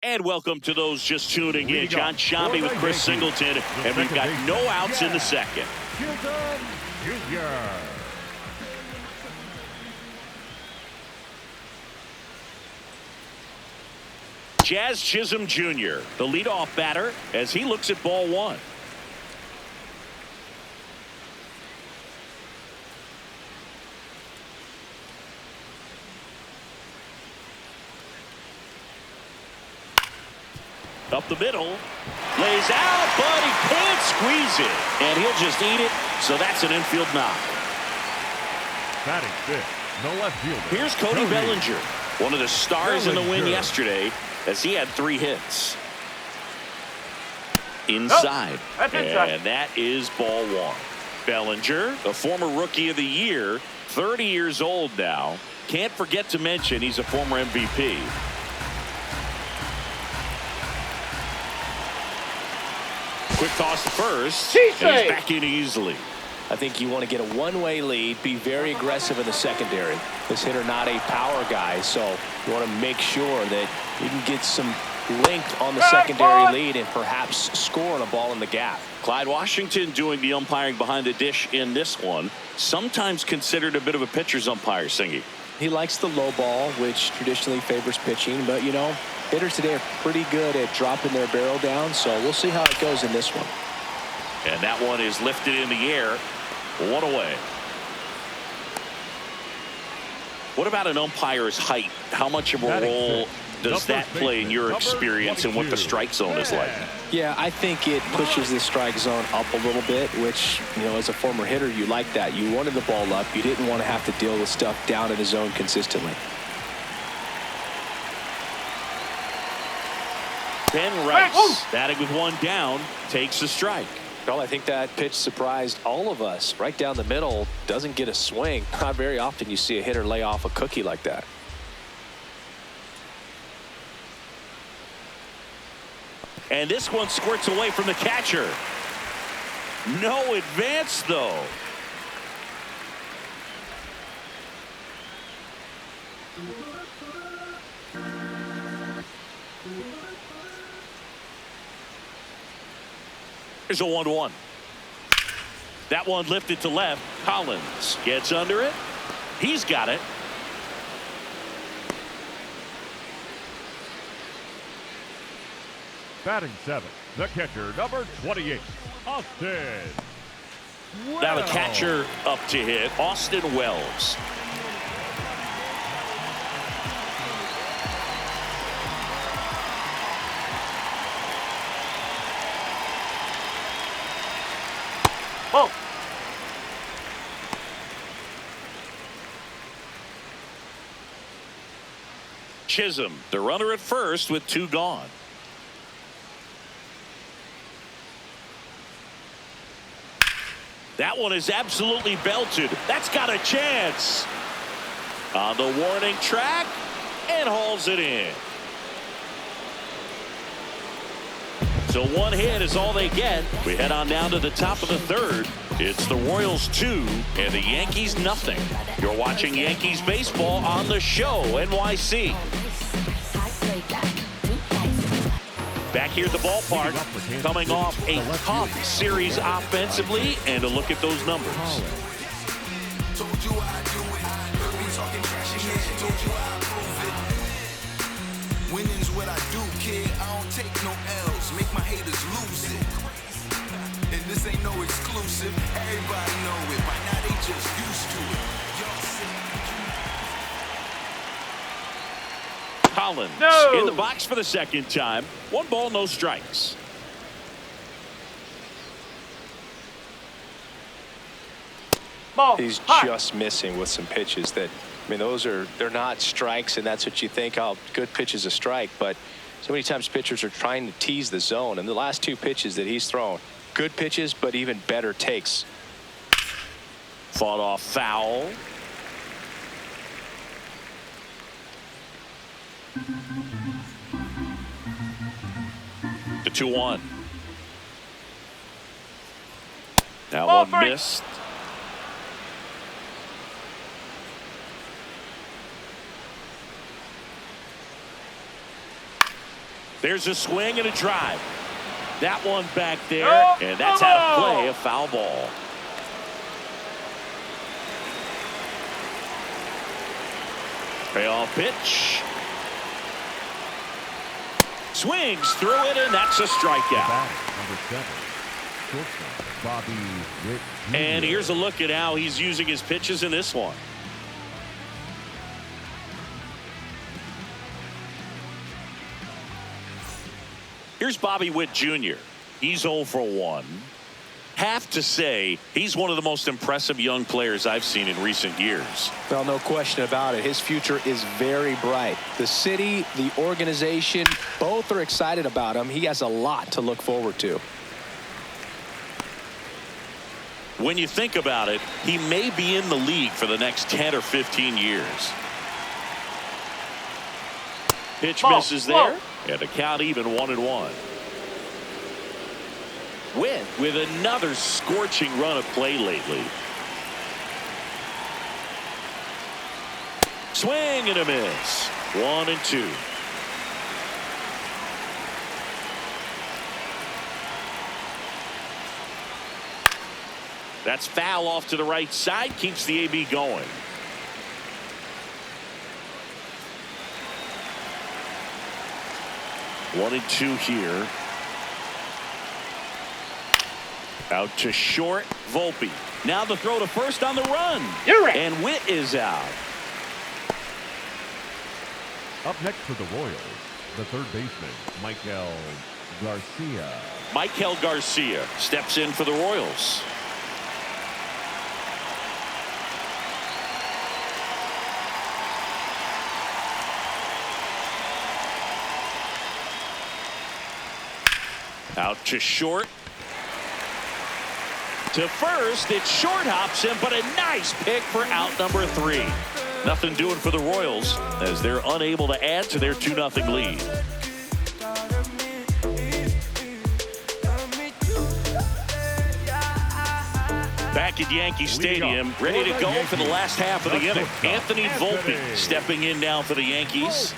And welcome to those just tuning in. John Shambi with Chris Singleton, and we've got no outs in the second. Jazz Chisholm Jr., the leadoff batter, as he looks at ball one. Up the middle, lays out, but he can't squeeze it, and he'll just eat it, so that's an infield knock. Batting fifth, the left fielder. Here's Cody Bellinger, one of the stars in the win yesterday, as he had 3 hits. Inside, and that is ball one. Bellinger, a former Rookie of the Year, 30 years old now. Can't forget to mention he's a former MVP. Quick toss to first, and he's back in easily. I think you want to get a one-way lead, be very aggressive in the secondary. This hitter not a power guy, so you want to make sure that you can get some length on the secondary lead and perhaps score on a ball in the gap. Clyde Washington doing the umpiring behind the dish in this one. Sometimes considered a bit of a pitcher's umpire, Singy. He likes the low ball, which traditionally favors pitching, but you know, hitters today are pretty good at dropping their barrel down, so we'll see how it goes in this one. And that one is lifted in the air. 1 away. What about an umpire's height? How much of a role does that play in your experience and what the strike zone is like? Yeah, I think it pushes the strike zone up a little bit, which, you know, as a former hitter, you like that. You wanted the ball up. You didn't want to have to deal with stuff down in the zone consistently. Ben Rice, batting with 1 down, takes a strike. Well, I think that pitch surprised all of us. Right down the middle, doesn't get a swing. Not very often you see a hitter lay off a cookie like that. And this one squirts away from the catcher. No advance, though. Here's a 1-1. That one lifted to left. Collins gets under it. He's got it. Batting seventh, the catcher, number 28, Austin. Now the catcher up to hit, Austin Wells. Oh. Chisholm, the runner at first with 2 gone. That one is absolutely belted. That's got a chance. On the warning track and hauls it in. So 1 hit is all they get. We head on down to the top of the 3rd. It's the Royals 2 and the Yankees nothing. You're watching Yankees baseball on the show, NYC. Back here at the ballpark, coming off a tough series offensively, and a look at those numbers. Winning's what I do, kid. I don't take no L's. Make my haters lose it. And this ain't no exclusive. Everybody know it. By now they just used to it. Collins in the box for the 2nd time. 1 ball, no strikes. He's just missing with some pitches that, I mean, they're not strikes, and that's what you think, oh, good pitch is a strike. But so many times pitchers are trying to tease the zone, and the last 2 pitches that he's thrown, good pitches, but even better takes. Fought off foul. The 2-1. Now one missed. There's a swing and a drive. That one back there, and that's out of play, a foul ball. Payoff pitch. Swings through it, and that's a strikeout. Number 7, shortstop Bobby Witt Jr. And here's a look at how he's using his pitches in this one. Here's Bobby Witt Jr. He's 0 for 1. Have to say, he's one of the most impressive young players I've seen in recent years. Well, no question about it. His future is very bright. The city, the organization, both are excited about him. He has a lot to look forward to. When you think about it, he may be in the league for the next 10 or 15 years. Pitch misses there, and the count even 1-1. Witt with another scorching run of play lately. Swing and a miss. 1-2. That's foul off to the right side. Keeps the AB going. One and two here. Out to short, Volpe. Now the throw to first on the run. You're right. And Witt is out. Up next for the Royals, the third baseman, Michael Garcia. Michael Garcia steps in for the Royals. Out to short. To first, it short hops him, but a nice pick for out number 3. Nothing doing for the Royals as they're unable to add to their 2-0 lead. Back at Yankee Stadium, ready to go for the last half of the inning. Anthony Volpe stepping in now for the Yankees.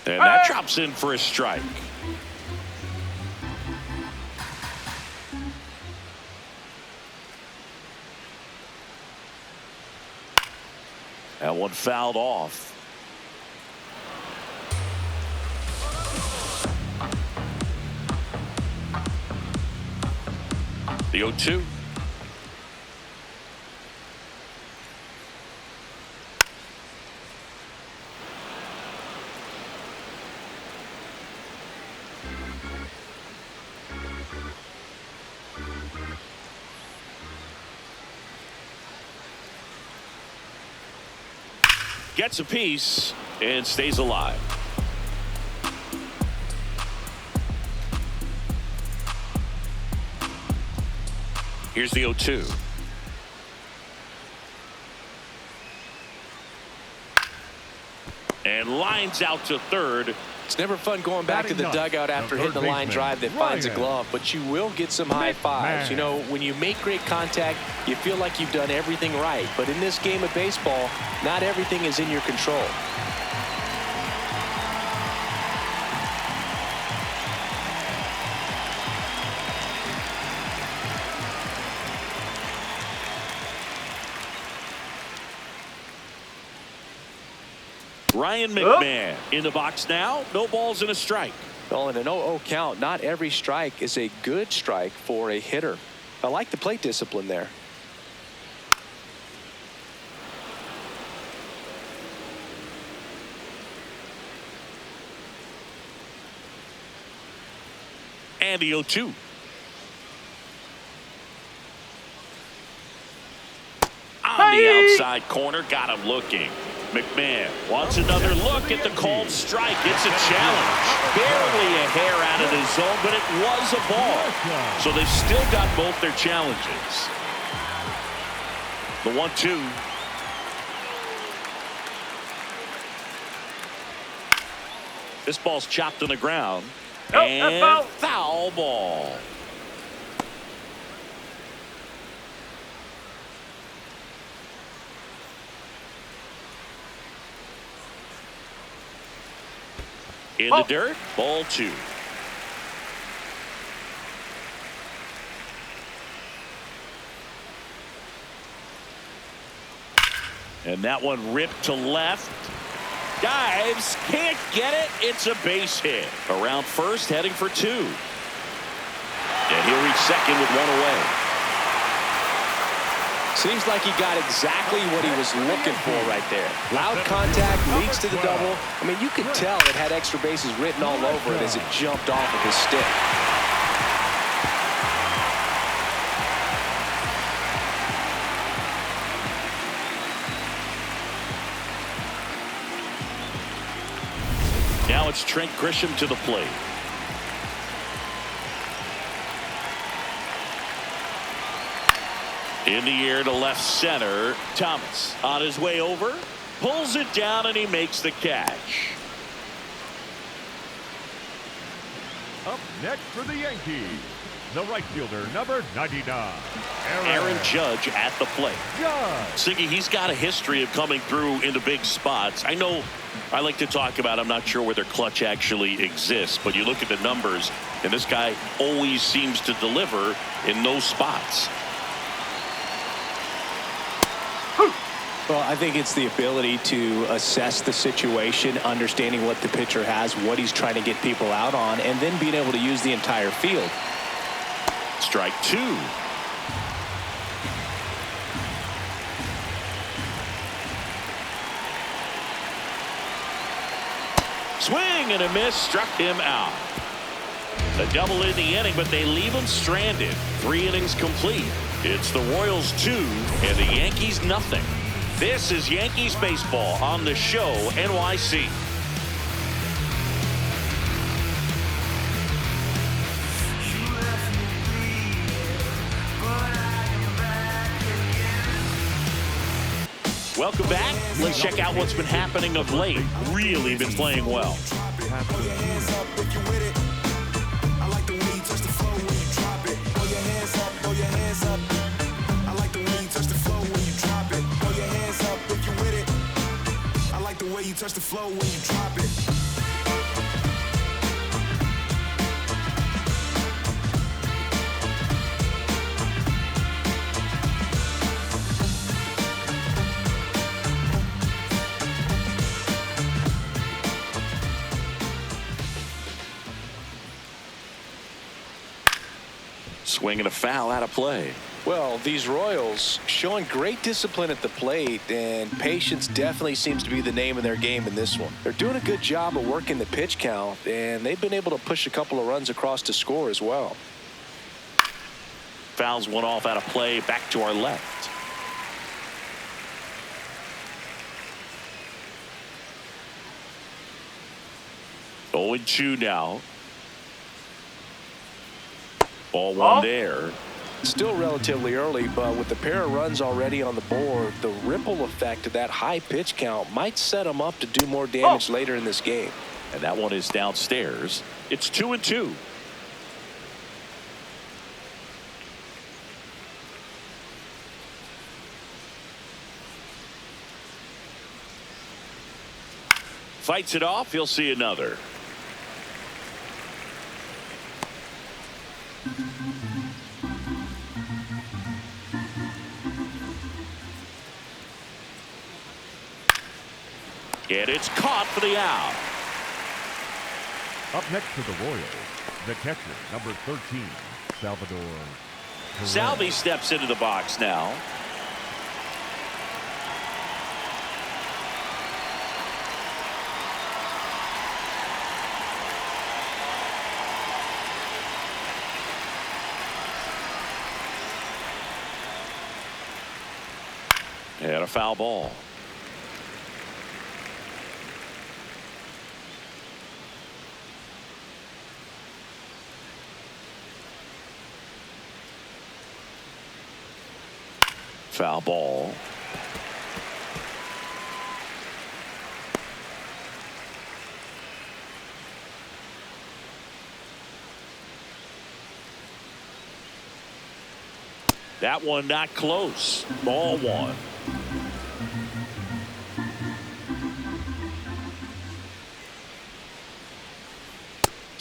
And that drops in for a strike. That one fouled off. The 0-2. Gets a piece and stays alive. Here's the 0-2. And lines out to third. It's never fun going back to the dugout after hitting the line drive that finds a glove, but you will get some high fives. You know, when you make great contact, you feel like you've done everything right. But in this game of baseball, not everything is in your control. Ryan McMahon in the box now. No balls and a strike. Well, in an 0-0 count, not every strike is a good strike for a hitter. I like the plate discipline there. And the 0-2. On the outside corner, got him looking. McMahon wants another look at the called strike. It's a challenge. Barely a hair out of the zone, but it was a ball. So they've still got both their challenges. The 1-2. This ball's chopped on the ground. And foul ball. In the dirt, ball 2. And that one ripped to left. Dives, can't get it. It's a base hit. Around first, heading for 2. And he'll reach second with 1 away. Seems like he got exactly what he was looking for right there. Loud contact leads to the double. I mean, you could tell it had extra bases written all over it as it jumped off of his stick. Now it's Trent Grisham to the plate. In the air to left center. Thomas on his way over. Pulls it down and he makes the catch. Up next for the Yankees, the right fielder, number 99, Aaron Judge at the plate. Siggy, he's got a history of coming through into big spots. I know I like to talk about, I'm not sure whether clutch actually exists, but you look at the numbers, and this guy always seems to deliver in those spots. Well, I think it's the ability to assess the situation, understanding what the pitcher has, what he's trying to get people out on, and then being able to use the entire field. Strike 2. Swing and a miss, struck him out. A double in the inning, but they leave him stranded. 3 innings complete. It's the Royals 2 and the Yankees nothing. This is Yankees baseball on the Show NYC. Welcome back. Let's check out what's been happening of late. Really been playing well. You touch the flow when you drop it. Swing and a foul out of play. Well, these Royals showing great discipline at the plate, and patience definitely seems to be the name of their game in this one. They're doing a good job of working the pitch count, and they've been able to push a couple of runs across to score as well. Fouls one off out of play, back to our left. Oh, 0-2 now. Ball 1 there. Still relatively early, but with the pair of runs already on the board, the ripple effect of that high pitch count might set them up to do more damage later in this game. And that one is downstairs. It's 2-2. Fights it off. He'll see another. And it's caught for the out. Up next for the Royals, the catcher, number 13, Salvador Perez. Salvi steps into the box now. And a foul ball. Foul ball. That one not close. Ball 1.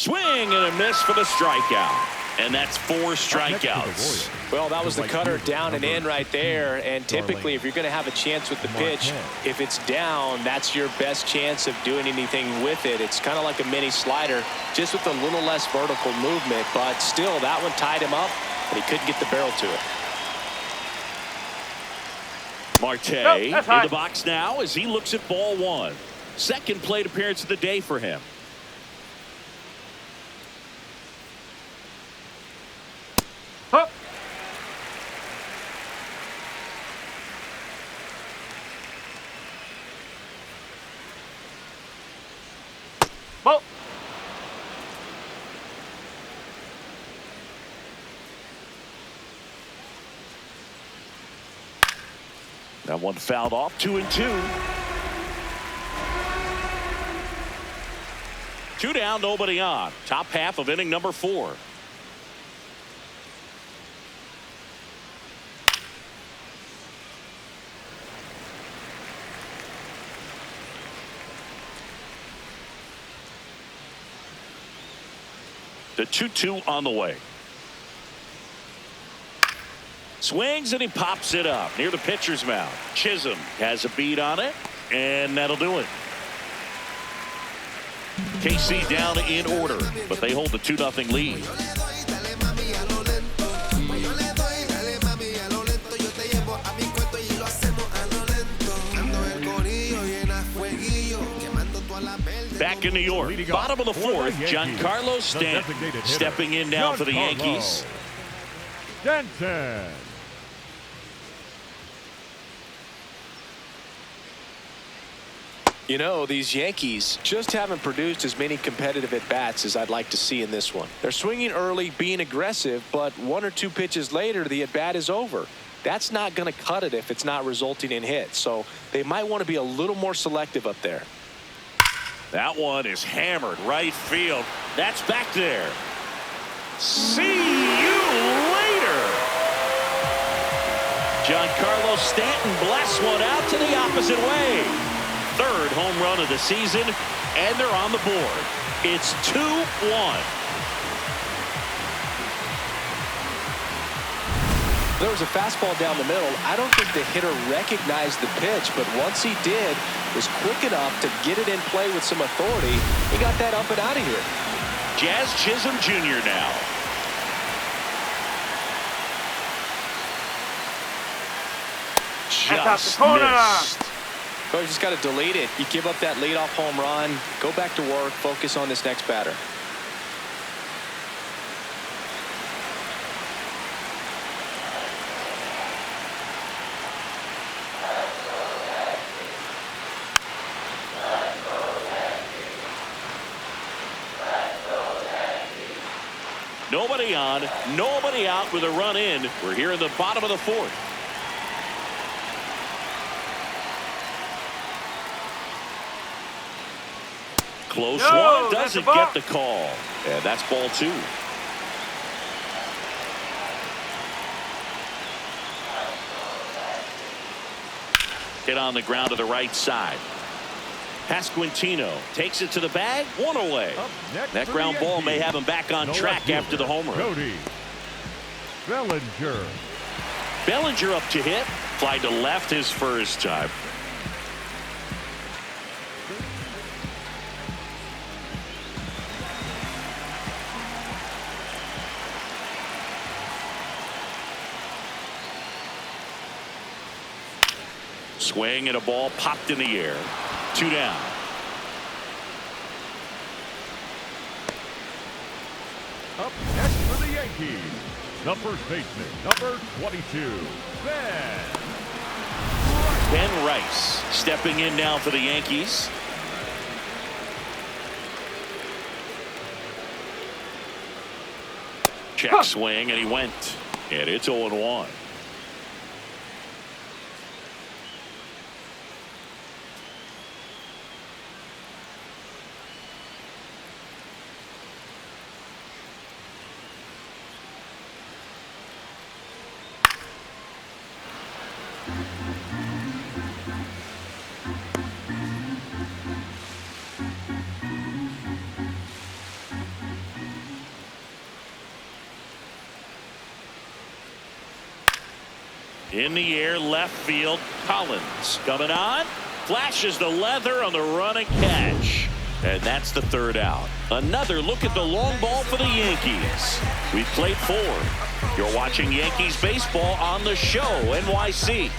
Swing and a miss for the strikeout. And that's 4 strikeouts. Well, that was the cutter down and in right there. And typically, if you're going to have a chance with the pitch, if it's down, that's your best chance of doing anything with it. It's kind of like a mini slider, just with a little less vertical movement. But still, that one tied him up, and he couldn't get the barrel to it. Marte in the box now as he looks at ball 1. Second plate appearance of the day for him. Huh. Ball. That one fouled off. 2-2. 2 down, nobody on. Top half of inning number 4. The 2-2 on the way. Swings and he pops it up near the pitcher's mound. Chisholm has a beat on it, and that'll do it. KC down in order, but they hold the 2-0 lead. Back in New York, bottom of the 4th, Giancarlo Stanton stepping in now for the Yankees. Stanton. You know, these Yankees just haven't produced as many competitive at-bats as I'd like to see in this one. They're swinging early, being aggressive, but 1 or 2 pitches later, the at-bat is over. That's not going to cut it if it's not resulting in hits. So they might want to be a little more selective up there. That one is hammered right field. That's back there. See you later. Giancarlo Stanton blasts one out to the opposite way. 3rd home run of the season, and they're on the board. It's 2-1. There was a fastball down the middle. I don't think the hitter recognized the pitch, but once he did, was quick enough to get it in play with some authority. He got that up and out of here. Jazz Chisholm Jr. now. Just missed. So you just got to delete it. You give up that leadoff home run, go back to work, focus on this next batter. Nobody on, nobody out with a run in. We're here in the bottom of the 4th. Close one, doesn't get the call. And that's ball 2. Hit on the ground to the right side. Pasquantino takes it to the bag, 1 away. That ground ball may have him back on track after the homer. Cody Bellinger. Bellinger up to hit. Fly to left his first time. Swing and a ball popped in the air. 2 down. Up next for the Yankees, the first baseman, number 22, Ben Rice stepping in now for the Yankees. Check swing, and he went. And it's 0-1. In the air, left field, Collins coming on, flashes the leather on the running catch. And that's the third out. Another look at the long ball for the Yankees. We've played 4. You're watching Yankees baseball on the show, NYC.